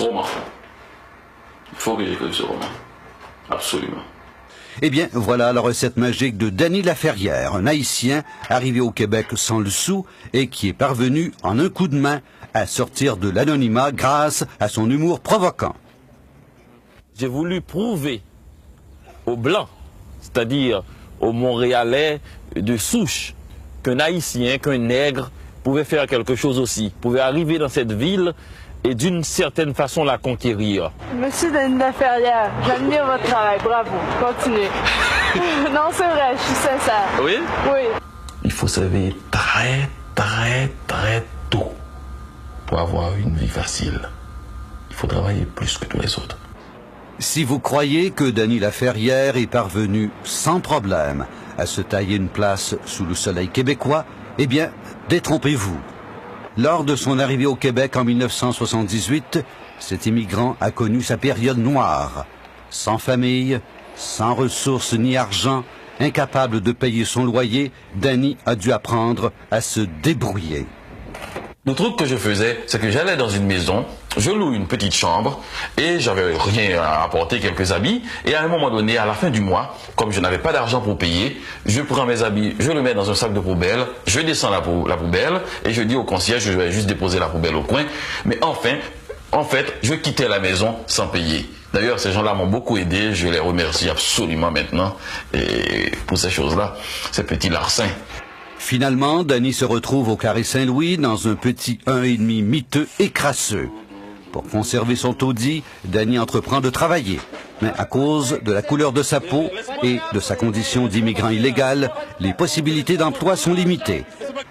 roman. Il faut que j'écrive ce roman. Absolument. Eh bien, voilà la recette magique de Dany Laferrière, un Haïtien arrivé au Québec sans le sou et qui est parvenu, en un coup de main, à sortir de l'anonymat grâce à son humour provoquant. J'ai voulu prouver aux Blancs, c'est-à-dire aux Montréalais de souche, qu'un Haïtien, qu'un nègre pouvait faire quelque chose aussi, pouvait arriver dans cette ville et d'une certaine façon la conquérir. Monsieur Dany Laferrière, j'admire votre travail, bravo, continuez. Non, c'est vrai, je suis sincère. Oui? Oui. Il faut se réveiller très tôt pour avoir une vie facile. Il faut travailler plus que tous les autres. Si vous croyez que Dany Laferrière est parvenu sans problème à se tailler une place sous le soleil québécois, eh bien, détrompez-vous. Lors de son arrivée au Québec en 1978, cet immigrant a connu sa période noire. Sans famille, sans ressources ni argent, incapable de payer son loyer, Dany a dû apprendre à se débrouiller. Le truc que je faisais, c'est que j'allais dans une maison, je loue une petite chambre et j'avais rien à apporter, quelques habits. Et à un moment donné, à la fin du mois, comme je n'avais pas d'argent pour payer, je prends mes habits, je le mets dans un sac de poubelle, je descends la poubelle et je dis au concierge, je vais juste déposer la poubelle au coin. Mais enfin, en fait, je quittais la maison sans payer. D'ailleurs, ces gens-là m'ont beaucoup aidé, je les remercie absolument maintenant et pour ces choses-là, ces petits larcins. Finalement, Dany se retrouve au Carré Saint-Louis dans un petit 1,5 miteux et crasseux. Pour conserver son taudis, Dany entreprend de travailler. Mais à cause de la couleur de sa peau et de sa condition d'immigrant illégal, les possibilités d'emploi sont limitées.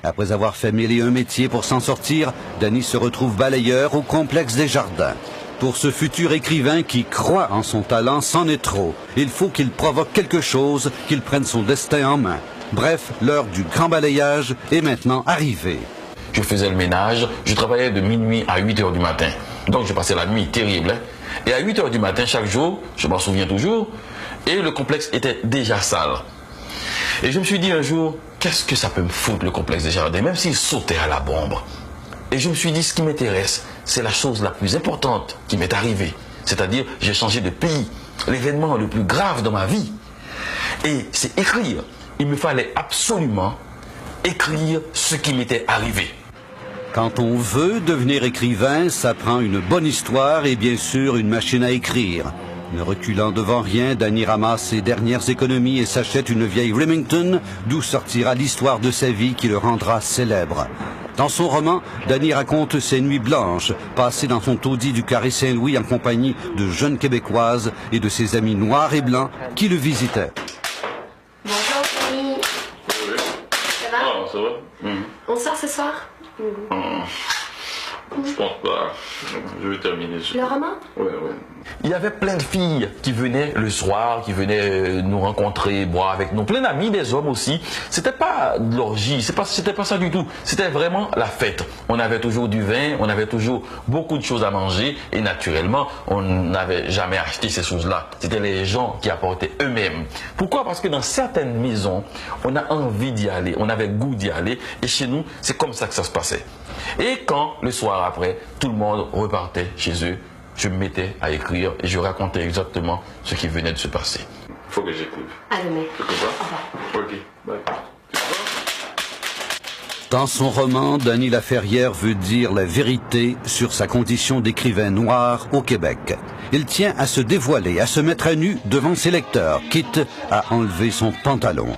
Après avoir fait mille et un métiers pour s'en sortir, Dany se retrouve balayeur au complexe des Jardins. Pour ce futur écrivain qui croit en son talent, c'en est trop. Il faut qu'il provoque quelque chose, qu'il prenne son destin en main. Bref, l'heure du grand balayage est maintenant arrivée. Je faisais le ménage, je travaillais de minuit à 8 heures du matin. Donc je passais la nuit terrible. Et à 8 heures du matin, chaque jour, je m'en souviens toujours, et le complexe était déjà sale. Et je me suis dit un jour, qu'est-ce que ça peut me foutre le complexe des Jardins, même s'il sautait à la bombe. Et je me suis dit, ce qui m'intéresse, c'est la chose la plus importante qui m'est arrivée. C'est-à-dire, j'ai changé de pays, l'événement le plus grave dans ma vie. Et c'est écrire. Il me fallait absolument écrire ce qui m'était arrivé. Quand on veut devenir écrivain, ça prend une bonne histoire et bien sûr une machine à écrire. Ne reculant devant rien, Dany ramasse ses dernières économies et s'achète une vieille Remington, d'où sortira l'histoire de sa vie qui le rendra célèbre. Dans son roman, Dany raconte ses nuits blanches, passées dans son taudis du Carré Saint-Louis en compagnie de jeunes Québécoises et de ses amis noirs et blancs qui le visitaient. Bonjour, Camille. Oui. Ça va? Ah, ça va. On sort ce soir? Je pense pas. Je vais terminer. Le roman? Oui. Il y avait plein de filles qui venaient le soir, qui venaient nous rencontrer, boire avec nous. Plein d'amis, des hommes aussi. C'était pas de l'orgie, c'était pas ça du tout. C'était vraiment la fête. On avait toujours du vin, on avait toujours beaucoup de choses à manger et naturellement, on n'avait jamais acheté ces choses-là. C'était les gens qui apportaient eux-mêmes. Pourquoi? Parce que dans certaines maisons, on a envie d'y aller, on avait goût d'y aller et chez nous, c'est comme ça que ça se passait. Et quand, le soir après, tout le monde repartait chez eux, je me mettais à écrire et je racontais exactement ce qui venait de se passer. Il faut que j'écrive. À demain. Ok, bye. Dans son roman, Dany Laferrière veut dire la vérité sur sa condition d'écrivain noir au Québec. Il tient à se dévoiler, à se mettre à nu devant ses lecteurs, quitte à enlever son pantalon.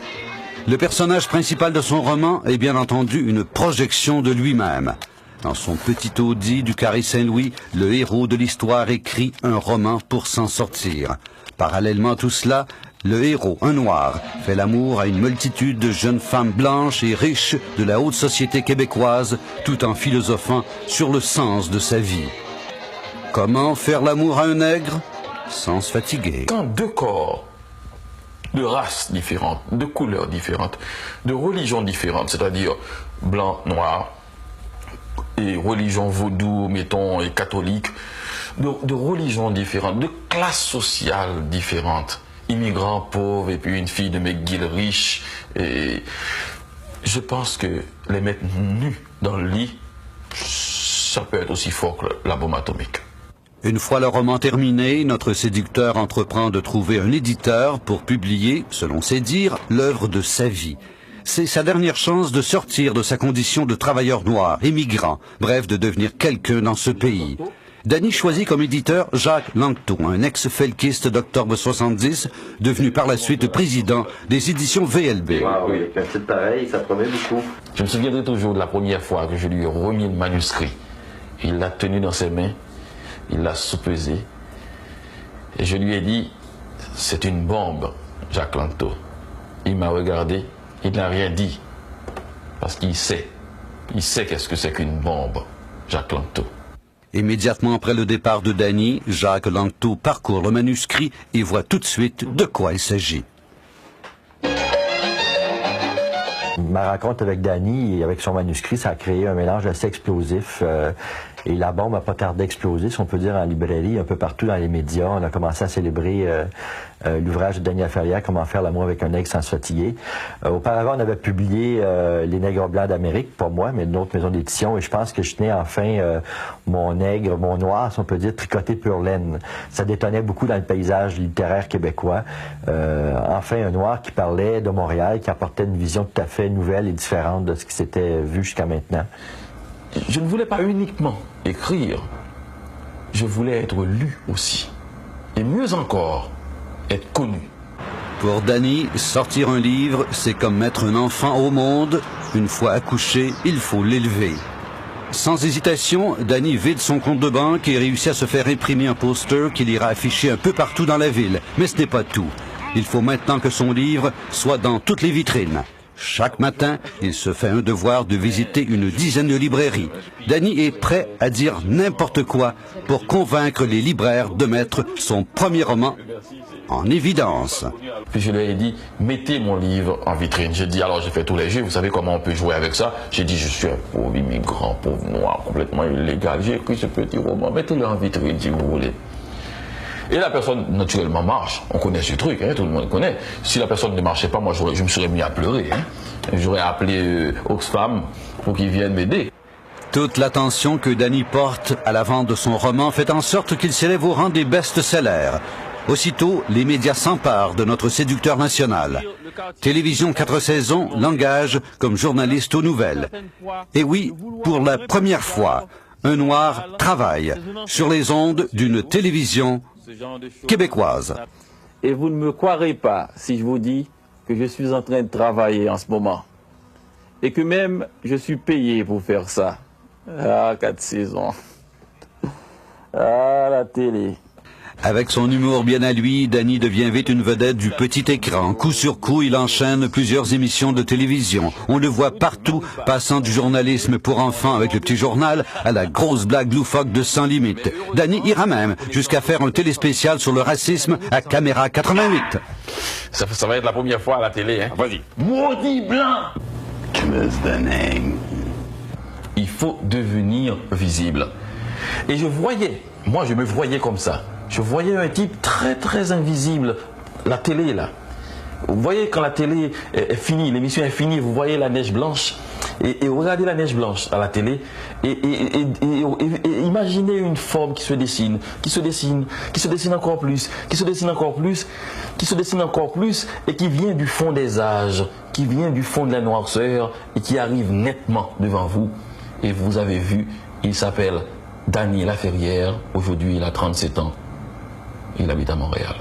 Le personnage principal de son roman est bien entendu une projection de lui-même. Dans son petit taudis du Carré Saint-Louis, le héros de l'histoire écrit un roman pour s'en sortir. Parallèlement à tout cela, le héros, un noir, fait l'amour à une multitude de jeunes femmes blanches et riches de la haute société québécoise, tout en philosophant sur le sens de sa vie. Comment faire l'amour à un nègre sans se fatiguer? Quand deux corps de races différentes, de couleurs différentes, de religions différentes, c'est-à-dire blanc, noir, et religion vaudou, mettons, et catholique, de religions différentes, de classes sociales différentes, immigrants pauvres et puis une fille de McGill riche. Et je pense que les mettre nus dans le lit, ça peut être aussi fort que la bombe atomique. Une fois le roman terminé, notre séducteur entreprend de trouver un éditeur pour publier, selon ses dires, l'œuvre de sa vie. C'est sa dernière chance de sortir de sa condition de travailleur noir, émigrant, bref, de devenir quelqu'un dans ce pays. Danny choisit comme éditeur Jacques Lanctot, un ex-felkiste d'octobre 70, devenu par la suite président des éditions VLB. Ah oui, avec un titre pareil, ça promet beaucoup. Je me souviendrai toujours de la première fois que je lui ai remis le manuscrit. Il l'a tenu dans ses mains, il l'a soupesé, et je lui ai dit, c'est une bombe, Jacques Lanctot. Il m'a regardé, il n'a rien dit, parce qu'il sait qu'est-ce que c'est qu'une bombe, Jacques Lanctot. Immédiatement après le départ de Danny, Jacques Lanctot parcourt le manuscrit et voit tout de suite de quoi il s'agit. Ma rencontre avec Danny et avec son manuscrit, ça a créé un mélange assez explosif. Et la bombe n'a pas tardé à exploser, si on peut dire, en librairie, un peu partout dans les médias. On a commencé à célébrer l'ouvrage de Danny Laferrière, Comment faire l'amour avec un nègre sans se fatiguer. Auparavant, on avait publié Les Nègres blancs d'Amérique, pas moi, mais une autre maison d'édition. Et je pense que je tenais enfin mon nègre, mon noir, si on peut dire, tricoté pure laine. Ça détonnait beaucoup dans le paysage littéraire québécois. Enfin, un noir qui parlait de Montréal, qui apportait une vision tout à fait nouvelle et différente de ce qui s'était vu jusqu'à maintenant. Je ne voulais pas uniquement écrire, je voulais être lu aussi. Et mieux encore, être connu. Pour Danny, sortir un livre, c'est comme mettre un enfant au monde. Une fois accouché, il faut l'élever. Sans hésitation, Danny vide son compte de banque et réussit à se faire imprimer un poster qu'il ira afficher un peu partout dans la ville. Mais ce n'est pas tout. Il faut maintenant que son livre soit dans toutes les vitrines. Chaque matin, il se fait un devoir de visiter une dizaine de librairies. Danny est prêt à dire n'importe quoi pour convaincre les libraires de mettre son premier roman en évidence. Puis je lui ai dit, mettez mon livre en vitrine. J'ai dit, alors j'ai fait tous les jeux, vous savez comment on peut jouer avec ça? J'ai dit, je suis un pauvre immigrant, pauvre noir, complètement illégal. J'ai écrit ce petit roman, mettez-le en vitrine si vous voulez. Et la personne, naturellement, marche. On connaît ce truc, hein, tout le monde connaît. Si la personne ne marchait pas, moi, je me serais mis à pleurer. Hein. J'aurais appelé Oxfam pour qu'ils viennent m'aider. Toute l'attention que Danny porte à la vente de son roman fait en sorte qu'il s'élève au rang des best-sellers. Aussitôt, les médias s'emparent de notre séducteur national. Télévision 4 saisons l'engage comme journaliste aux nouvelles. Et oui, pour la première fois, un noir travaille sur les ondes d'une télévision québécoise. Et vous ne me croirez pas si je vous dis que je suis en train de travailler en ce moment. Et que même je suis payé pour faire ça. Ah, 4 saisons. Ah, la télé. Avec son humour bien à lui, Danny devient vite une vedette du petit écran. Coup sur coup, il enchaîne plusieurs émissions de télévision. On le voit partout, passant du journalisme pour enfants avec le petit journal à la grosse blague loufoque de Sans Limite. Danny ira même jusqu'à faire un téléspécial sur le racisme à Caméra 88. Ça va être la première fois à la télé. Hein. Vas-y. Maudit blanc! What's the name? Il faut devenir visible. Et je me voyais comme ça. Je voyais un type très très invisible, la télé là. Vous voyez quand la télé est finie, l'émission est finie, vous voyez la neige blanche. Et regardez la neige blanche à la télé et imaginez une forme qui se dessine encore plus, qui se dessine encore plus et qui vient du fond des âges, qui vient du fond de la noirceur et qui arrive nettement devant vous. Et vous avez vu, il s'appelle Danny Laferrière, aujourd'hui il a 37 ans. Il habite à Montréal.